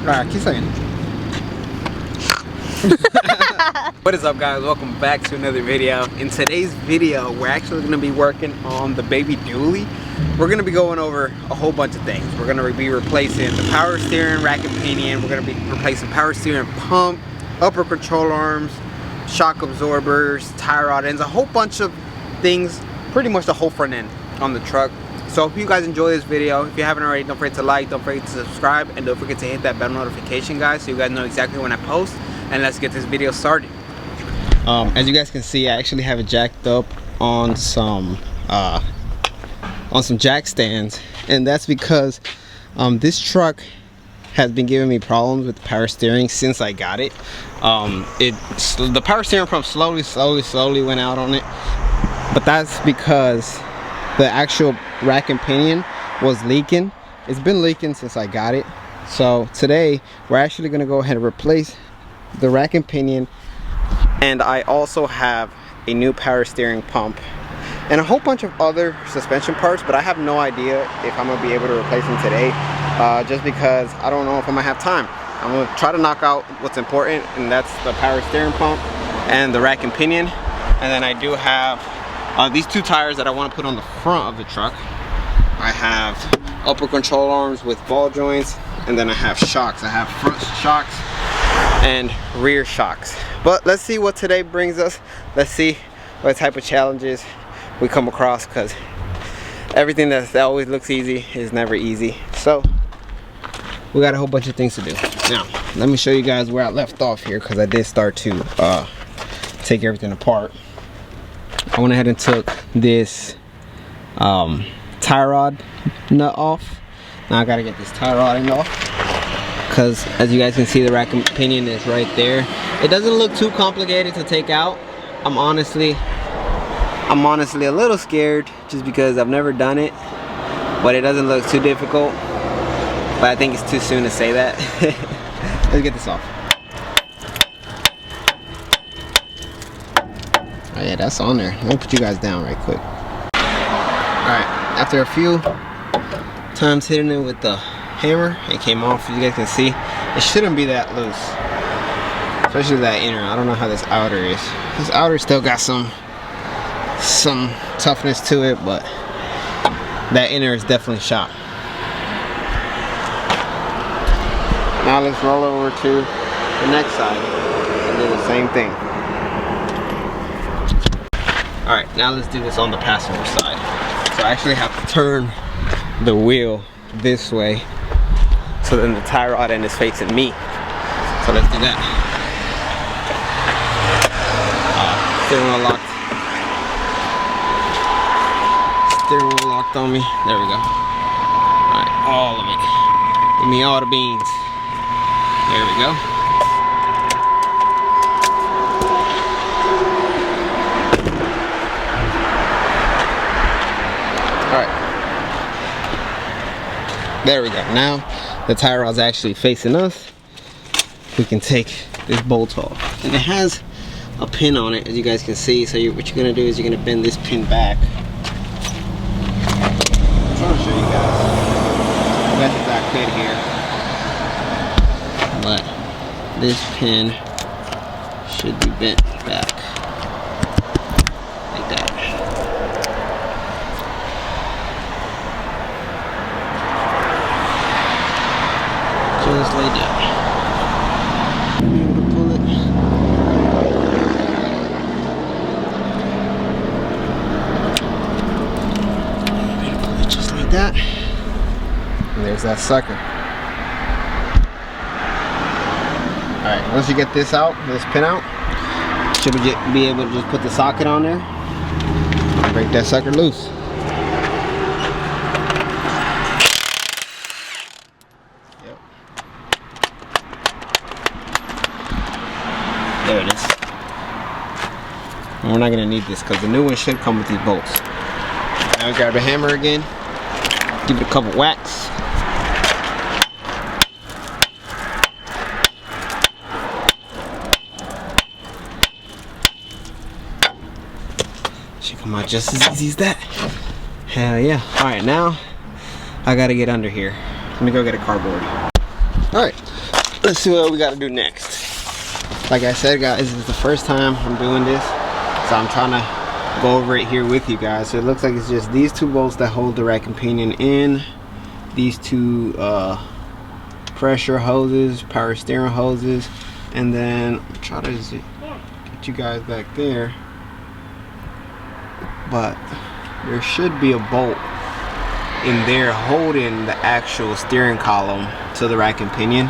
Alright, keep saying. What is up, guys? Welcome back to another video. In today's video, we're actually going to be working on the baby dually. We're going to be going over a whole bunch of things. We're going to be replacing the power steering rack and pinion. We're going to be replacing power steering pump, upper control arms, shock absorbers, tie rod ends, a whole bunch of things, pretty much the whole front end on the truck. So if you guys enjoy this video, if you haven't already, don't forget to like, don't forget to subscribe, and don't forget to hit that bell notification, guys, so you guys know exactly when I post. And let's get this video started. As you guys can see, I actually have it jacked up on some jack stands, and that's because this truck has been giving me problems with the power steering since I got it. The power steering pump slowly went out on it, but that's because the actual rack and pinion was leaking. It's been leaking since I got it. So today we're actually going to go ahead and replace the rack and pinion, and I also have a new power steering pump and a whole bunch of other suspension parts, but I have no idea if I'm going to be able to replace them today, just because I don't know if I'm going to have time. I'm going to try to knock out what's important, and that's the power steering pump and the rack and pinion. And then I do have these two tires that I want to put on the front of the truck. I have upper control arms with ball joints, and then I have shocks. I have front shocks and rear shocks. But let's see what today brings us. Let's see what type of challenges we come across, because everything that always looks easy is never easy. So we got a whole bunch of things to do. Now let me show you guys where I left off here, because I did start to take everything apart. I went ahead and took this tie rod nut off. Now I gotta get this tie rod end off, because as you guys can see, the rack and pinion is right there. It doesn't look too complicated to take out. I'm honestly a little scared, just because I've never done it, but it doesn't look too difficult. But I think it's too soon to say that. Let's get this off. Oh yeah, that's on there. Let me put you guys down right quick. Alright, after a few times hitting it with the hammer, it came off. As you guys can see, it shouldn't be that loose, especially that inner. I don't know how this outer is. This outer still got some toughness to it, but that inner is definitely shot. Now let's roll over to the next side and do the same thing. Alright, now let's do this on the passenger side. So I actually have to turn the wheel this way, so then the tie rod end is facing me. So let's do that. Steering wheel locked. Steering wheel locked on me. There we go. Alright, all of it. Give me all the beans. There we go. There we go. Now the tie rod's actually facing us. We can take this bolt off, and it has a pin on it, as you guys can see. So what you're gonna do is you're gonna bend this pin back. I'm trying to show you guys as best as I could here, but this pin should be bent back like that. Just like that. Be able to pull it. Be able to pull it just like that. And there's that sucker. Alright, once you get this out, this pin out, you should be able to just put the socket on there and break that sucker loose. There it is. And we're not gonna need this, because the new one should come with these bolts. Now we grab the hammer again, give it a couple whacks. Should come out just as easy as that. Hell yeah. Alright, now I gotta get under here. Let me go get a cardboard. Alright, let's see what we gotta do next. Like I said, guys, this is the first time I'm doing this, so I'm trying to go over it here with you guys. So it looks like it's just these two bolts that hold the rack and pinion in, these two pressure hoses, power steering hoses, and then I'm trying to get you guys back there, but there should be a bolt in there holding the actual steering column to the rack and pinion.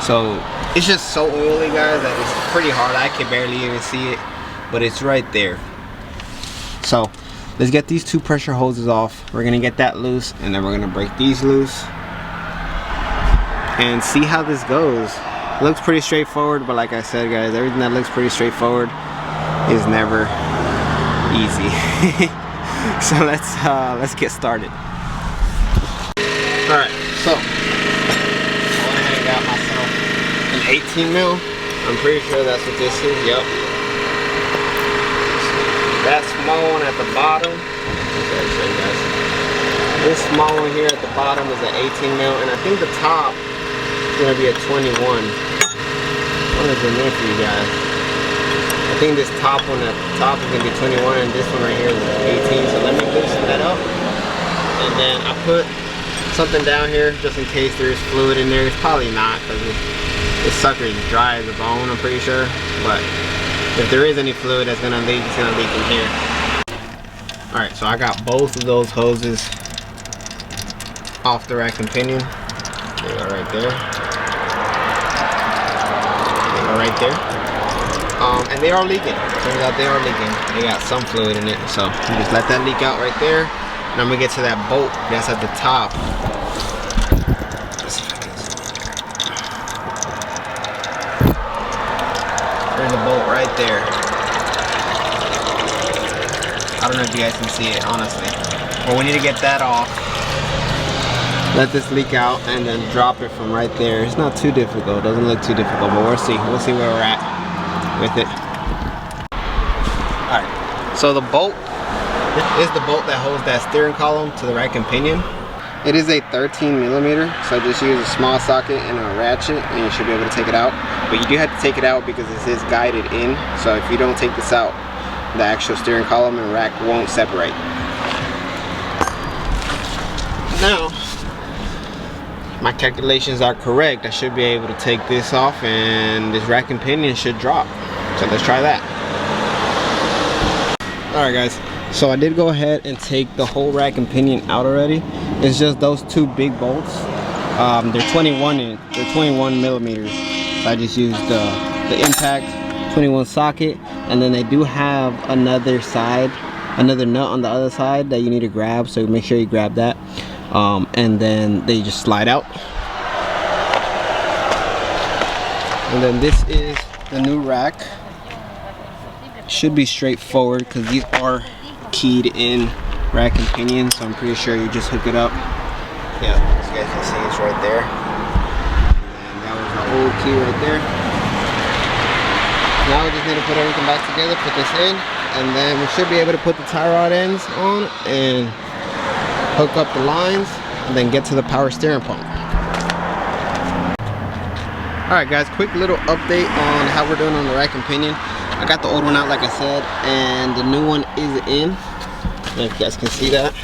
So it's just so oily, guys, that it's pretty hard. I can barely even see it, but it's right there. So let's get these two pressure hoses off. We're gonna get that loose, and then we're gonna break these loose and see how this goes. It looks pretty straightforward, but like I said, guys, everything that looks pretty straightforward is never easy. So let's get started. All right, so I went ahead and got myself an 18 mil. I'm pretty sure that's what this is. Yep. That small one at the bottom. This small one here at the bottom is an 18 mil, and I think the top is gonna be a 21. What is it meant for you guys? I think this top one at the top is gonna be 21, and this one right here is 18. So let me loosen that up, and then I put something down here just in case there's fluid in there. It's probably not, because this sucker is dry as a bone, I'm pretty sure. But if there is any fluid that's gonna leak, it's gonna leak in here. Alright, so I got both of those hoses off the rack and pinion. They go right there. They go right there. And they are leaking. Turns out they are leaking. They got some fluid in it, so you just let that leak out right there. And I'm gonna get to that bolt that's at the top. There's a bolt right there. I don't know if you guys can see it, honestly. But we need to get that off. Let this leak out and then drop it from right there. It's not too difficult. It doesn't look too difficult, but we'll see. We'll see where we're at with it. Alright, so the bolt is the bolt that holds that steering column to the rack and pinion. It is a 13 millimeter, so just use a small socket and a ratchet and you should be able to take it out. But you do have to take it out because this is guided in, so if you don't take this out, the actual steering column and rack won't separate. Now, my calculations are correct. I should be able to take this off and this rack and pinion should drop. So let's try that. Alright guys, so I did go ahead and take the whole rack and pinion out already. It's just those two big bolts. They're 21 millimeters. So I just used the impact 21 socket, and then they do have another nut on the other side that you need to grab, so make sure you grab that. And then they just slide out. And then this is the new rack. Should be straightforward because these are keyed in rack and pinion, so I'm pretty sure you just hook it up. Yeah, as you guys can see, it's right there. And that was the old key right there. Now we just need to put everything back together, put this in, and then we should be able to put the tie rod ends on and hook up the lines, and then get to the power steering pump. Alright guys, quick little update on how we're doing on the rack and pinion. I got the old one out like I said, and the new one is in. If you guys can see that.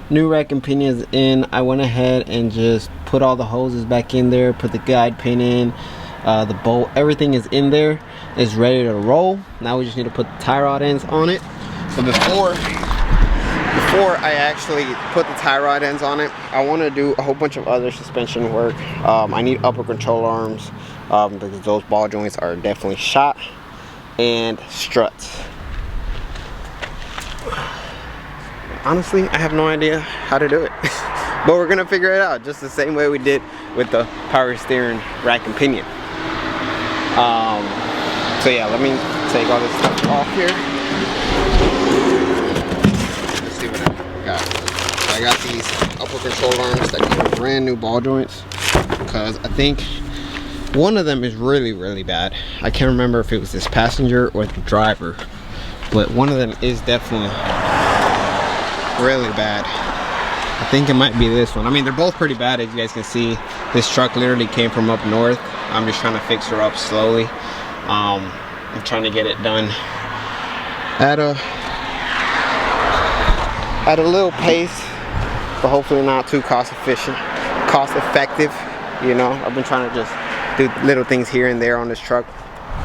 New rack and pinion is in. I went ahead and just put all the hoses back in there, put the guide pin in, the bolt, everything is in there. It's ready to roll. Now we just need to put the tie rod ends on it. But before I actually put the tie rod ends on it, I want to do a whole bunch of other suspension work. I need upper control arms because those ball joints are definitely shot, and struts. Honestly, I have no idea how to do it, but we're gonna figure it out just the same way we did with the power steering rack and pinion. So yeah, let me take all this stuff off here. Let's see what I got. So I got these upper control arms that come with brand new ball joints, because I think one of them is really bad. I can't remember if it was this passenger or the driver, but one of them is definitely really bad. I think it might be this one. I mean, they're both pretty bad, as you guys can see. This truck literally came from up north. I'm just trying to fix her up slowly. I'm trying to get it done at a little pace, but hopefully not too cost effective. You know, I've been trying to just do little things here and there on this truck.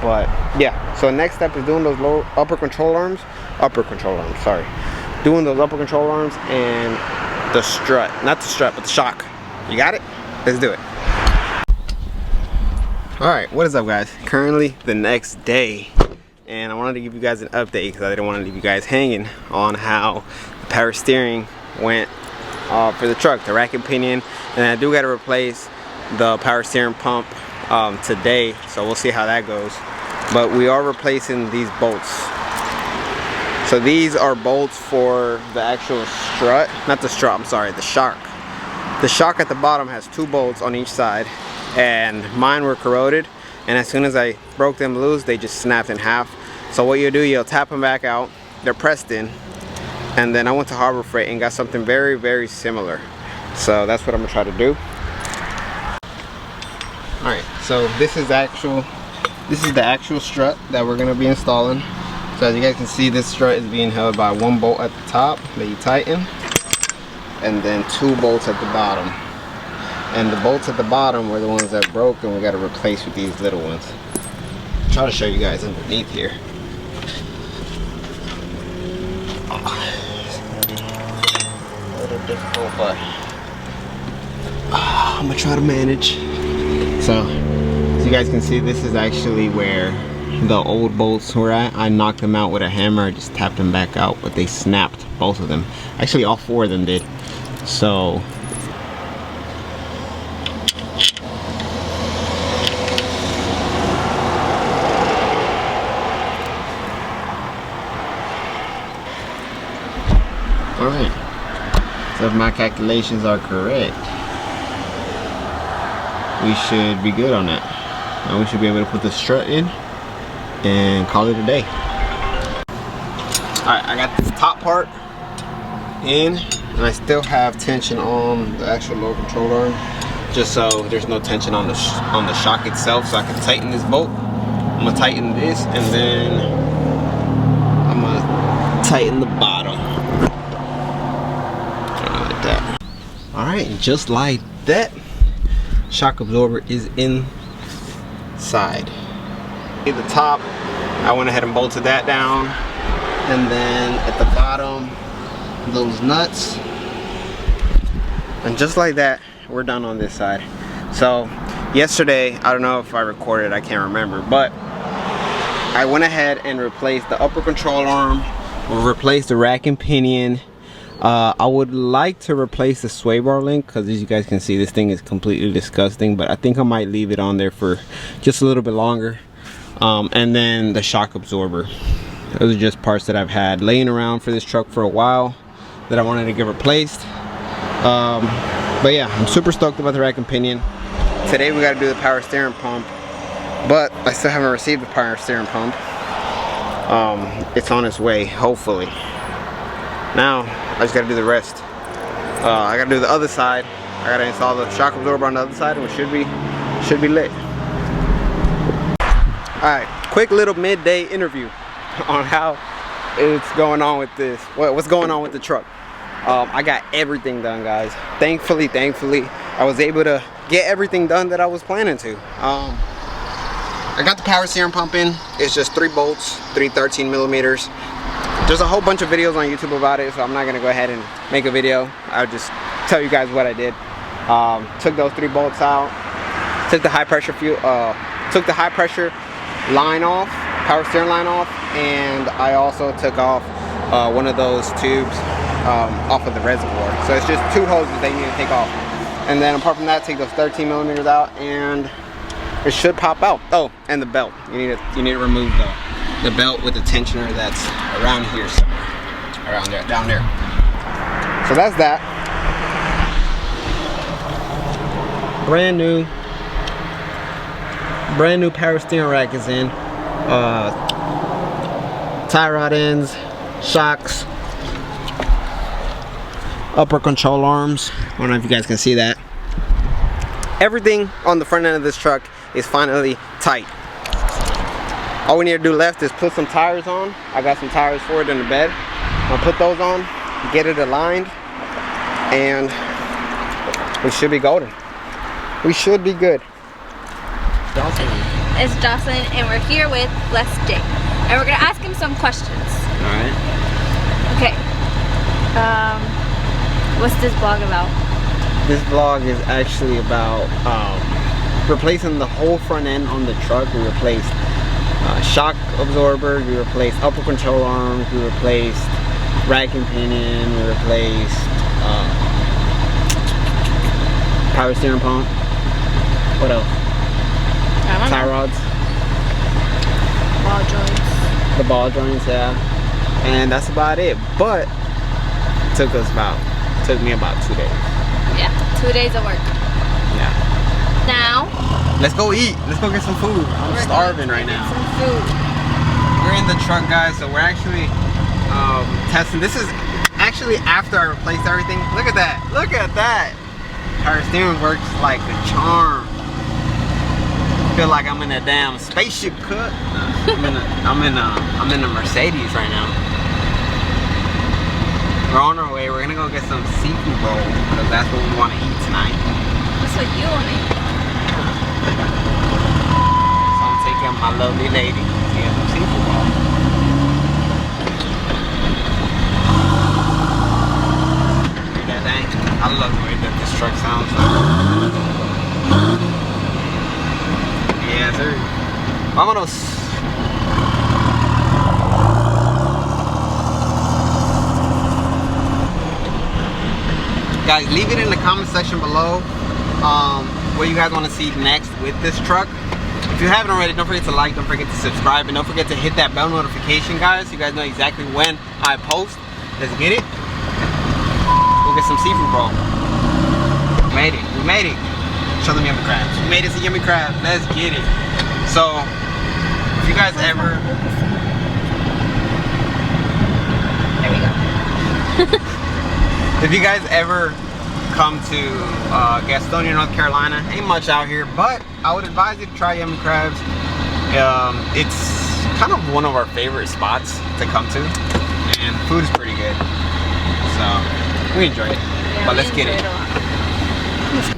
But yeah, so next step is doing those upper control arms, sorry. Doing those upper control arms and the strut, not the strut, but the shock. You got it? Let's do it. All right, what is up, guys? Currently the next day, and I wanted to give you guys an update because I didn't want to leave you guys hanging on how the power steering went for the truck, the rack and pinion. And I do got to replace the power steering pump today, so we'll see how that goes. But we are replacing these bolts. So these are bolts for the actual strut, not the strut, I'm sorry, the shock. The shock at the bottom has 2 bolts on each side, and mine were corroded, and as soon as I broke them loose, they just snapped in half. So what you do, you'll tap them back out, they're pressed in, and then I went to Harbor Freight and got something very, very similar. So that's what I'm gonna try to do. All right, so this is the actual strut that we're gonna be installing. So as you guys can see, this strut is being held by 1 bolt at the top that you tighten, and then 2 bolts at the bottom. And the bolts at the bottom were the ones that broke, and we got to replace with these little ones. I'll try to show you guys underneath here. It's gonna be a little difficult, but I'm gonna try to manage. So as you guys can see, this is actually where the old bolts were at. I knocked them out with a hammer. I just tapped them back out, but they snapped, both of them. Actually, all 4 of them did. So alright, so if my calculations are correct, we should be good on that. Now we should be able to put the strut in and call it a day. Alright, I got this top part in, and I still have tension on the actual lower control arm, just so there's no tension on the shock itself, so I can tighten this bolt. I'm gonna tighten this, and then I'm gonna tighten the bottom. Like that. Alright, just like that, shock absorber is inside. At the top, I went ahead and bolted that down, and then at the bottom, those nuts, and just like that, we're done on this side. So yesterday, I don't know if I recorded, I can't remember, but I went ahead and replaced the upper control arm, replaced the rack and pinion. I would like to replace the sway bar link, because as you guys can see, this thing is completely disgusting, but I think I might leave it on there for just a little bit longer. And then the shock absorber. Those are just parts that I've had laying around for this truck for a while that I wanted to get replaced. But yeah, I'm super stoked about the rack and pinion. Today we got to do the power steering pump, but I still haven't received the power steering pump. It's on its way, hopefully. Now I just got to do the rest. I got to do the other side. I got to install the shock absorber on the other side, and we should be lit. Alright, quick little midday interview on how it's going on with this. What's going on with the truck. I got everything done, guys. Thankfully, I was able to get everything done that I was planning to. I got the power steering pump in. It's just 3 bolts, 3 13 millimeters. There's a whole bunch of videos on YouTube about it, so I'm not gonna go ahead and make a video. I'll just tell you guys what I did. Took those 3 bolts out. Took the high pressure line off, power steering line off, and I also took off one of those tubes off of the reservoir. So it's just 2 hoses they need to take off. And then apart from that, take those 13 millimeters out, and it should pop out. Oh, and the belt. You need to remove the belt with the tensioner that's around here somewhere. Around there, down there. So that's that. Brand new power steering rack is in. Tie rod ends, shocks. upper control arms. I don't know if you guys can see that. Everything on the front end of this truck is finally tight. All we need to do left is put some tires on. I got some tires for it in the bed. I'll put those on, get it aligned, and we should be golden. We should be good. Jocelyn. It's Jocelyn, and we're here with Les J. And we're gonna ask him some questions. Alright. Okay. What's this vlog about? This vlog is actually about replacing the whole front end on the truck. We replaced shock absorber, we replaced upper control arms, we replaced rack and pinion, we replaced power steering pump. What else? Tie rods. Ball joints. The ball joints, yeah. And that's about it. But it took me about 2 days. Yeah, 2 days of work. Yeah. Now, let's go eat. Let's go get some food. I'm starving right now. Some food. We're in the truck, guys, so we're actually testing. This is actually after I replaced everything. Look at that. Look at that. Power steering works like a charm. I feel like I'm in a damn spaceship cut. I'm in a Mercedes right now. We're on our way. We're gonna go get some seafood roll because that's what we want to eat tonight. That's what you want to eat. So I'm taking my lovely lady to get some seafood roll. Hear that thing? I love the way that this truck sounds. Yeah, sir. Vámonos. Guys, leave it in the comment section below what you guys want to see next with this truck. If you haven't already, don't forget to like, don't forget to subscribe, and don't forget to hit that bell notification, guys, so you guys know exactly when I post. Let's get it. We'll get some seafood roll. We made it. We made it. Show them yummy crabs. We made it to yummy crabs. Let's get it. So, if you guys ever... There we go. If you guys ever come to Gastonia, North Carolina, ain't much out here, but I would advise you to try yummy crabs. It's kind of one of our favorite spots to come to, and the food is pretty good. So, we enjoy it. Yeah, but let's get it.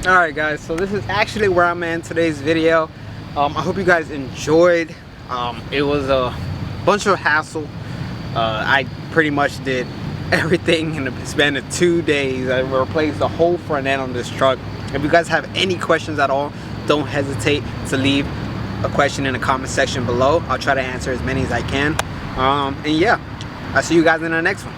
Alright guys, so this is actually where I'm at in today's video. I hope you guys enjoyed. It was a bunch of hassle. I pretty much did everything in the span of 2 days. I replaced the whole front end on this truck. If you guys have any questions at all, don't hesitate to leave a question in the comment section below. I'll try to answer as many as I can. And yeah, I'll see you guys in the next one.